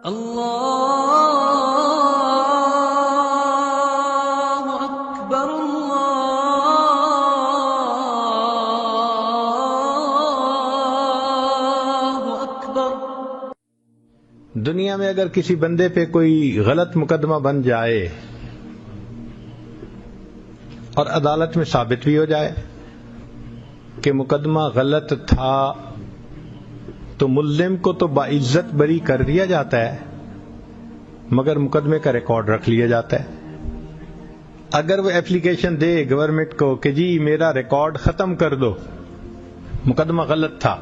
اللہ اکبر اللہ اکبر۔ دنیا میں اگر کسی بندے پہ کوئی غلط مقدمہ بن جائے اور عدالت میں ثابت بھی ہو جائے کہ مقدمہ غلط تھا تو ملزم کو تو باعزت بری کر دیا جاتا ہے، مگر مقدمے کا ریکارڈ رکھ لیا جاتا ہے۔ اگر وہ اپلیکیشن دے گورنمنٹ کو کہ جی میرا ریکارڈ ختم کر دو، مقدمہ غلط تھا،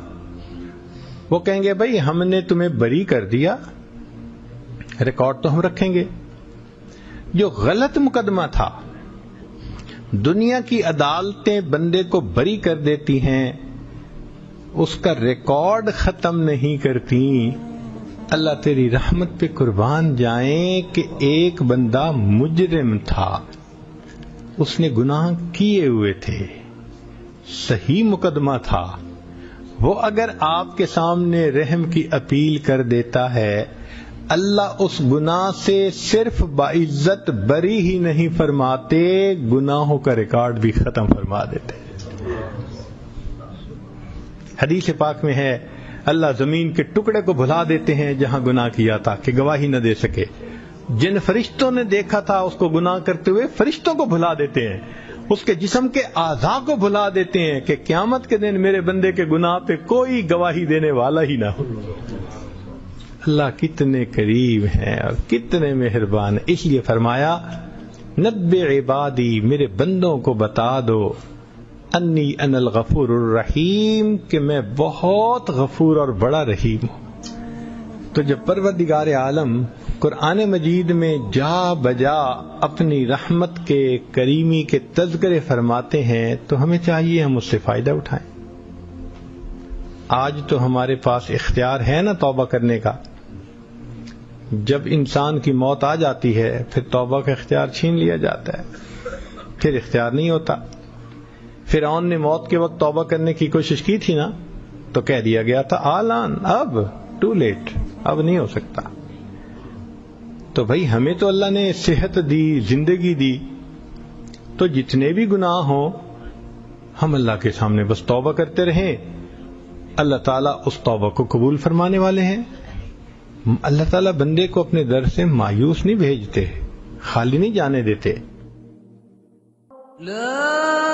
وہ کہیں گے بھائی ہم نے تمہیں بری کر دیا، ریکارڈ تو ہم رکھیں گے۔ جو غلط مقدمہ تھا، دنیا کی عدالتیں بندے کو بری کر دیتی ہیں، اس کا ریکارڈ ختم نہیں کرتی۔ اللہ تیری رحمت پہ قربان جائیں کہ ایک بندہ مجرم تھا، اس نے گناہ کیے ہوئے تھے، صحیح مقدمہ تھا، وہ اگر آپ کے سامنے رحم کی اپیل کر دیتا ہے، اللہ اس گناہ سے صرف باعزت بری ہی نہیں فرماتے، گناہوں کا ریکارڈ بھی ختم فرما دیتے۔ حدیث پاک میں ہے اللہ زمین کے ٹکڑے کو بھلا دیتے ہیں جہاں گناہ کیا تھا کہ گواہی نہ دے سکے۔ جن فرشتوں نے دیکھا تھا اس کو گناہ کرتے ہوئے، فرشتوں کو بھلا دیتے ہیں، اس کے جسم کے اعضاء کو بھلا دیتے ہیں کہ قیامت کے دن میرے بندے کے گناہ پہ کوئی گواہی دینے والا ہی نہ ہو۔ اللہ کتنے قریب ہیں اور کتنے مہربان ہیں، اس لیے فرمایا نبئ عبادی، میرے بندوں کو بتا دو، انی انا الغفور الرحیم، کہ میں بہت غفور اور بڑا رحیم ہوں۔ تو جب پروردگار عالم قرآن مجید میں جا بجا اپنی رحمت کے کریمی کے تذکرے فرماتے ہیں تو ہمیں چاہیے ہم اس سے فائدہ اٹھائیں۔ آج تو ہمارے پاس اختیار ہے نا توبہ کرنے کا، جب انسان کی موت آ جاتی ہے پھر توبہ کا اختیار چھین لیا جاتا ہے، پھر اختیار نہیں ہوتا۔ فرعون نے موت کے وقت توبہ کرنے کی کوشش کی تھی نا، تو کہہ دیا گیا تھا آلان، اب ٹو لیٹ، اب نہیں ہو سکتا۔ تو بھائی ہمیں تو اللہ نے صحت دی، زندگی دی، تو جتنے بھی گناہ ہوں ہم اللہ کے سامنے بس توبہ کرتے رہیں، اللہ تعالیٰ اس توبہ کو قبول فرمانے والے ہیں۔ اللہ تعالیٰ بندے کو اپنے در سے مایوس نہیں بھیجتے، خالی نہیں جانے دیتے۔ لا